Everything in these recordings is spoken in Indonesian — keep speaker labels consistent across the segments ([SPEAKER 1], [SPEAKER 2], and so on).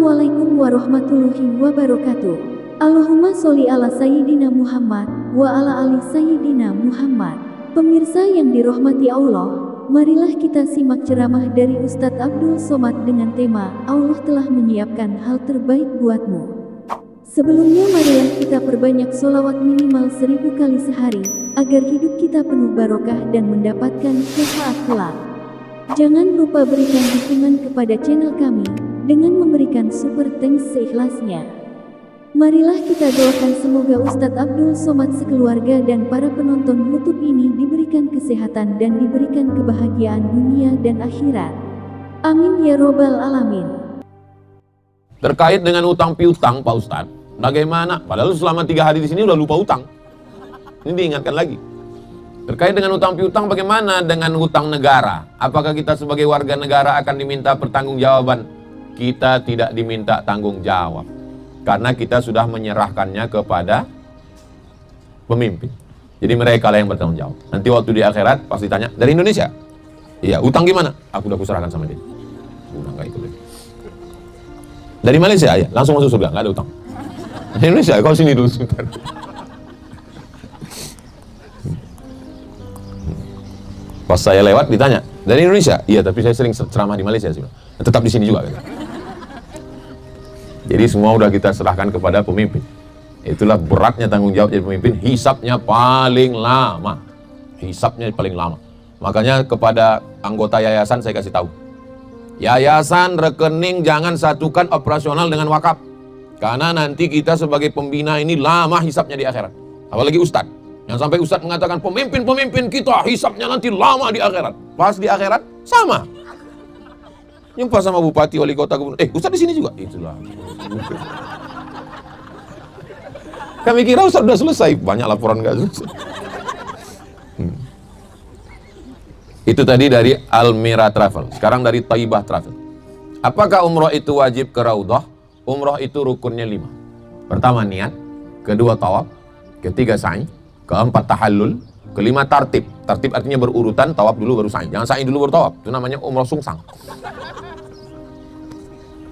[SPEAKER 1] Assalamualaikum warahmatullahi wabarakatuh. Allahumma sholli ala Sayyidina Muhammad wa ala ali Sayyidina Muhammad. Pemirsa yang dirahmati Allah, marilah kita simak ceramah dari Ustadz Abdul Somad dengan tema Allah telah menyiapkan hal terbaik buatmu. Sebelumnya marilah kita perbanyak sholawat minimal 1000 kali sehari, agar hidup kita penuh barokah dan mendapatkan syafaat kelak. Jangan lupa berikan dukungan kepada channel kami dengan memberikan super thanks seikhlasnya. Marilah kita doakan semoga Ustadz Abdul Somad sekeluarga dan para penonton YouTube ini diberikan kesehatan dan diberikan kebahagiaan dunia dan akhirat. Amin ya robbal alamin.
[SPEAKER 2] Terkait dengan utang piutang Pak Ustadz, bagaimana? Padahal selama 3 hari di sini udah lupa utang. Ini diingatkan lagi. Terkait dengan utang piutang, bagaimana dengan utang negara? Apakah kita sebagai warga negara akan diminta pertanggungjawaban? Kita tidak diminta tanggung jawab, karena kita sudah menyerahkannya kepada pemimpin. Jadi mereka lah yang bertanggung jawab. Nanti waktu di akhirat pasti tanya, dari Indonesia? Iya, utang gimana? Aku udah kuserahkan sama dia. Udah nggak ikut lagi. Dari Malaysia? Ya, langsung masuk surga, nggak ada utang. Dari Indonesia, kau sini dulu sebentar. Pas saya lewat ditanya, dari Indonesia? Iya, tapi saya sering ceramah di Malaysia sih. Tetap di sini juga. Gitu. Jadi semua udah kita serahkan kepada pemimpin. Itulah beratnya tanggung jawab jadi pemimpin. Hisapnya paling lama. Hisapnya paling lama. Makanya kepada anggota yayasan saya kasih tahu. Yayasan rekening jangan satukan operasional dengan wakaf. Karena nanti kita sebagai pembina ini lama hisapnya di akhirat. Apalagi ustadz. Yang sampai ustadz mengatakan pemimpin-pemimpin kita hisapnya nanti lama di akhirat. Pas di akhirat sama. Jumpa sama bupati, wali kota, gubernur. Ustadz di sini juga. Itulah. Kami kira ustadz sudah selesai. Banyak laporan nggak selesai. Itu tadi dari Almira Travel. Sekarang dari Taibah Travel. Apakah umroh itu wajib ke Raudhah? Umroh itu rukunnya 5. Pertama niat, kedua tawaf, ketiga sa'i, keempat tahallul, kelima tartib. Tartib artinya berurutan, tawaf dulu baru sa'i. Jangan sa'i dulu baru tawaf. Itu namanya umroh sungsang.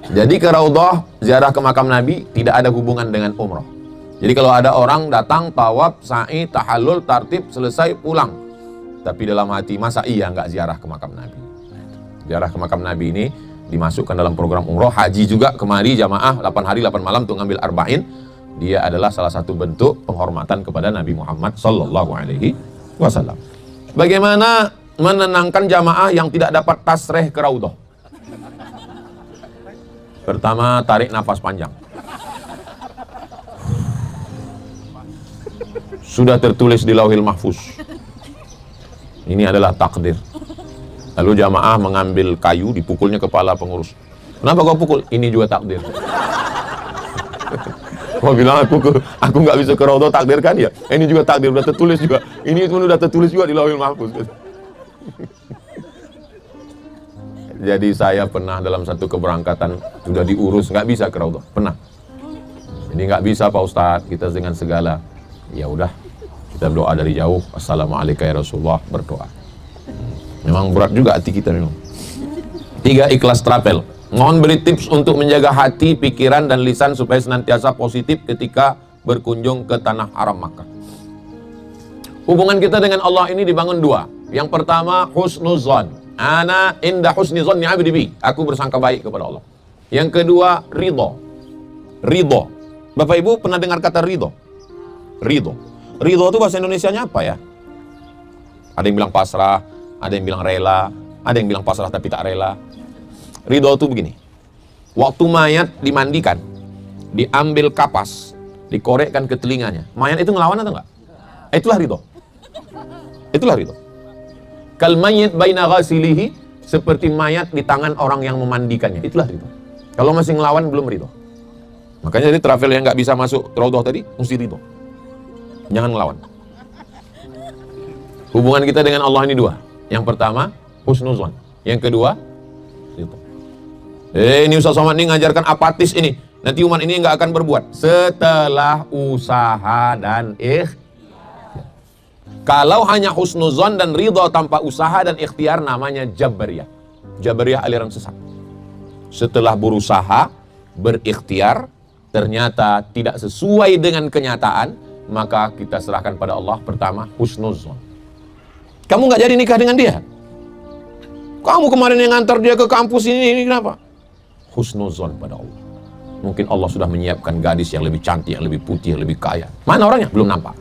[SPEAKER 2] Jadi ke Raudhah, ziarah ke makam Nabi tidak ada hubungan dengan umroh. Jadi kalau ada orang datang tawaf, sa'i, tahallul, tartib, selesai pulang. Tapi dalam hati masa iya nggak ziarah ke makam Nabi. Ziarah ke makam Nabi ini dimasukkan dalam program umroh. Haji juga kemari jamaah 8 hari 8 malam untuk ngambil arba'in. Dia adalah salah satu bentuk penghormatan kepada Nabi Muhammad Sallallahu Alaihi Wasallam. Bagaimana menenangkan jamaah yang tidak dapat tasreh ke Raudhah? Pertama, tarik nafas panjang. Sudah tertulis di Lauhil Mahfuz. Ini adalah takdir. Lalu jamaah mengambil kayu, dipukulnya kepala pengurus. Kenapa kau pukul? Ini juga takdir. Kau bilang aku nggak bisa ke Raudhah, takdir kan ya? Ini juga takdir, udah tertulis juga. Ini pun udah tertulis juga di Lauhil Mahfuz. Jadi saya pernah dalam satu keberangkatan sudah diurus, nggak bisa ke Raudhah, pernah. Jadi nggak bisa Pak Ustadz, kita dengan segala. Ya udah, kita berdoa dari jauh. Assalamualaikum ya Rasulullah, berdoa. Memang berat juga hati kita memang. 3, ikhlas travel. Mohon beri tips untuk menjaga hati, pikiran, dan lisan supaya senantiasa positif ketika berkunjung ke tanah haram Makkah. Hubungan kita dengan Allah ini dibangun 2. Yang pertama, husnuzon. Ana inda husni zonni abdi bi. Aku bersangka baik kepada Allah. Yang kedua, ridho. Ridho. Bapak Ibu pernah dengar kata ridho? Ridho. Ridho itu bahasa Indonesianya apa ya? Ada yang bilang pasrah, ada yang bilang rela, ada yang bilang pasrah tapi tak rela. Ridho itu begini. Waktu mayat dimandikan, diambil kapas, dikorekkan ke telinganya. Mayat itu ngelawan atau enggak? Itulah ridho. Itulah ridho. Kal mayyit baina ghasilihi, seperti mayat di tangan orang yang memandikannya. Itulah ridho. Kalau masih ngelawan belum ridho. Makanya jadi travel yang nggak bisa masuk Raudhah tadi mesti ridho. Jangan ngelawan. Hubungan kita dengan Allah ini 2. Yang pertama husnuzon. Yang kedua ridho. Ini Ustaz Somad ini ngajarkan apatis ini. Nanti umat ini nggak akan berbuat setelah usaha dan Kalau hanya husnuzon dan ridho tanpa usaha dan ikhtiar namanya Jabariyah. Jabariyah aliran sesat. Setelah berusaha, berikhtiar, ternyata tidak sesuai dengan kenyataan, maka kita serahkan pada Allah. Pertama, husnuzon. Kamu nggak jadi nikah dengan dia. Kamu kemarin yang ngantar dia ke kampus ini kenapa? Husnuzon pada Allah. Mungkin Allah sudah menyiapkan gadis yang lebih cantik, yang lebih putih, yang lebih kaya. Mana orangnya? Belum nampak.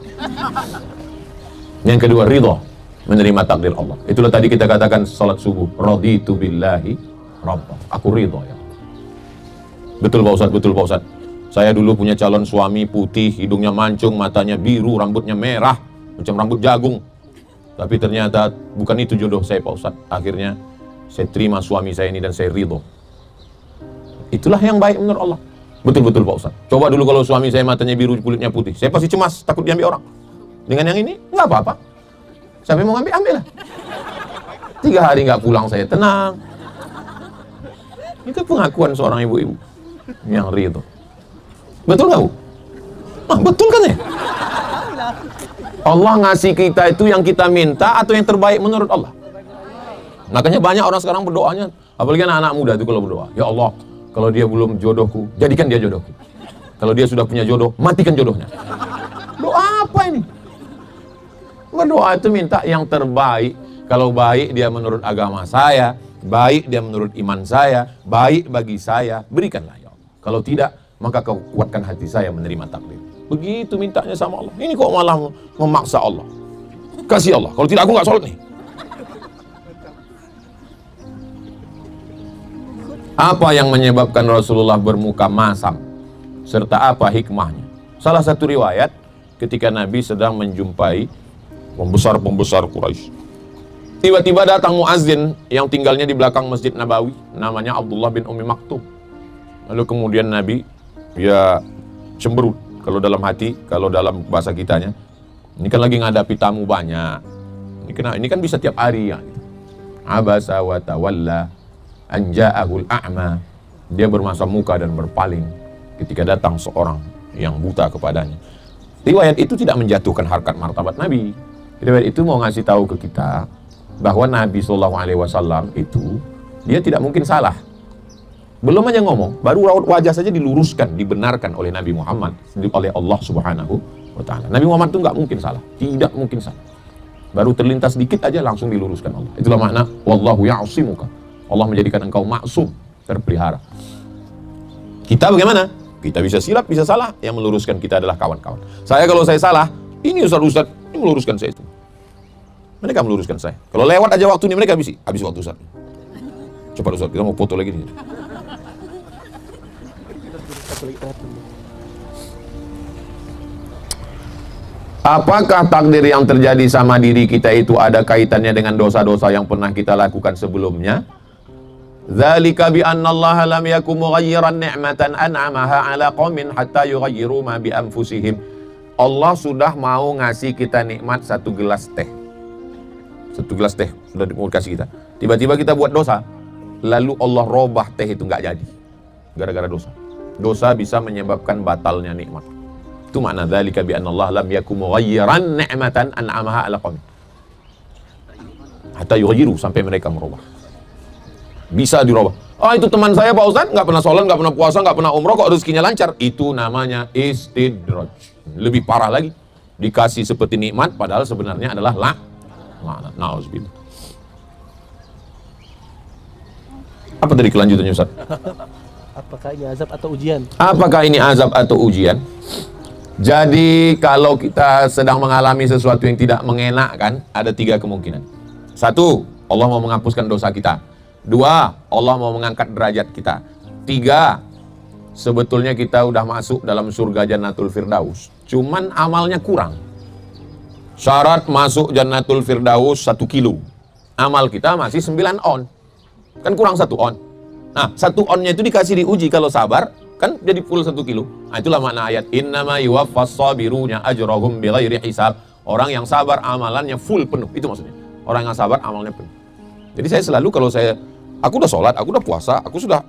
[SPEAKER 2] Yang kedua, ridho, menerima takdir Allah. Itulah tadi kita katakan salat subuh, raditu billahi rabbah. Aku ridho ya. Betul Pak Ustadz, betul Pak Ustadz. Saya dulu punya calon suami putih, hidungnya mancung, matanya biru, rambutnya merah, macam rambut jagung. Tapi ternyata bukan itu jodoh saya Pak Ustadz. Akhirnya saya terima suami saya ini dan saya ridho. Itulah yang baik menurut Allah. Betul-betul Pak Ustadz. Coba dulu kalau suami saya matanya biru, kulitnya putih, saya pasti cemas, takut diambil orang. Dengan yang ini, nggak apa-apa. Siapa yang mau ngambil, ambil lah. 3 hari nggak pulang saya tenang. Itu pengakuan seorang ibu-ibu yang ridho. Betul nggak Bu? Nah, betul kan ya? Allah ngasih kita itu yang kita minta atau yang terbaik menurut Allah. Makanya banyak orang sekarang berdoanya, apalagi anak-anak muda itu kalau berdoa, ya Allah, kalau dia belum jodohku, jadikan dia jodohku. Kalau dia sudah punya jodoh, matikan jodohnya. Doa apa ini? Berdoa itu minta yang terbaik. Kalau baik dia menurut agama saya, baik dia menurut iman saya, baik bagi saya, berikanlah ya Allah. Kalau tidak, maka kau kuatkan hati saya menerima takdir. Begitu mintanya sama Allah. Ini kok malah memaksa Allah. Kasih Allah, kalau tidak aku nggak sholat nih. Apa yang menyebabkan Rasulullah bermuka masam? Serta apa hikmahnya? Salah satu riwayat, ketika Nabi sedang menjumpai pembesar-pembesar Quraisy. Tiba-tiba datang muazzin yang tinggalnya di belakang Masjid Nabawi, namanya Abdullah bin Ummi Maktum. Lalu kemudian Nabi, ya cemberut. Kalau dalam hati, kalau dalam bahasa kitanya, ini kan lagi ngadapi tamu banyak. Ini kan bisa tiap hari ya. Abasa wa tawalla an ja'ahul a'ma. Dia bermasam muka dan berpaling ketika datang seorang yang buta kepadanya. Riwayat itu tidak menjatuhkan harkat martabat Nabi. Riwayat itu mau ngasih tahu ke kita bahwa Nabi SAW itu dia tidak mungkin salah. Belum aja ngomong, baru raut wajah saja diluruskan, dibenarkan oleh Nabi Muhammad, oleh Allah Subhanahu wa Ta'ala. Nabi Muhammad itu nggak mungkin salah, tidak mungkin salah. Baru terlintas dikit aja langsung diluruskan Allah. Itulah makna wallahu ya'simuka. Allah menjadikan engkau maksum, terpelihara. Kita bagaimana? Kita bisa silap, bisa salah. Yang meluruskan kita adalah kawan-kawan. Saya kalau saya salah, ini Ustaz ini meluruskan saya itu. Mereka meluruskan saya. Kalau lewat aja waktu ini mereka habis waktu Ustaz. Cepat Ustaz, kita mau foto lagi nih. Apakah takdir yang terjadi sama diri kita itu ada kaitannya dengan dosa-dosa yang pernah kita lakukan sebelumnya? Dzalika bi anna Allah lam yakum mughayyiran ni'matan an'amaha 'ala qaumin hatta yughayyiru ma bi anfusihim. Allah sudah mau ngasih kita nikmat 1 gelas teh. 1 gelas teh sudah mau kasih kita. Tiba-tiba kita buat dosa. Lalu Allah robah teh itu nggak jadi. Gara-gara dosa. Dosa bisa menyebabkan batalnya nikmat. Itu makna dzalika bi anna Allah lam yakum mughayyiran ni'matan an'amaha 'ala qaumin hatta yughayyiru, sampai mereka merubah. Bisa dirubah. Oh, itu teman saya Pak Ustadz, nggak pernah sholat, nggak pernah puasa, nggak pernah umroh, kok rezekinya lancar. Itu namanya istidraj. Lebih parah lagi, dikasih seperti nikmat padahal sebenarnya adalah laknat. Nauzubillah. Apa tadi kelanjutannya Ustadz?
[SPEAKER 3] Apakah ini azab atau ujian?
[SPEAKER 2] Apakah ini azab atau ujian? Jadi kalau kita sedang mengalami sesuatu yang tidak mengenakkan, ada 3 kemungkinan. 1, Allah mau menghapuskan dosa kita. 2, Allah mau mengangkat derajat kita. 3, sebetulnya kita udah masuk dalam surga Jannatul Firdaus, cuman amalnya kurang. Syarat masuk Jannatul Firdaus 1 kilo. Amal kita masih 9 on. Kan kurang 1 on. Nah, 1 onnya itu dikasih diuji, kalau sabar kan jadi full 1 kilo. Nah, itulah makna ayat innama yuwaffas sabiruna ajrahum bighairi hisab. Orang yang sabar amalannya full penuh. Itu maksudnya. Orang yang sabar amalnya penuh. Jadi saya selalu kalau aku udah sholat, aku udah puasa, aku sudah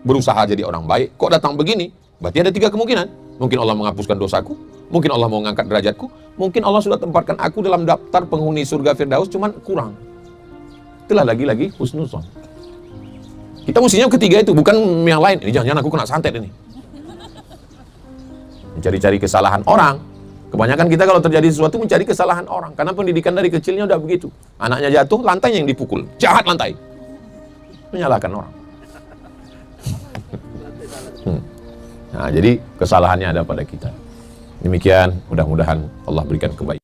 [SPEAKER 2] berusaha jadi orang baik, kok datang begini? Berarti ada 3 kemungkinan. Mungkin Allah menghapuskan dosaku, mungkin Allah mau mengangkat derajatku, mungkin Allah sudah tempatkan aku dalam daftar penghuni surga Firdaus, cuman kurang. Itulah lagi-lagi husnuzon. Kita mestinya ketiga itu, bukan yang lain. Ini jangan-jangan aku kena santet ini. Mencari-cari kesalahan orang. Kebanyakan kita kalau terjadi sesuatu mencari kesalahan orang. Karena pendidikan dari kecilnya udah begitu. Anaknya jatuh, lantainya yang dipukul. Jahat lantai. Menyalahkan orang. Nah, jadi kesalahannya ada pada kita. Demikian, mudah-mudahan Allah berikan kebaikan.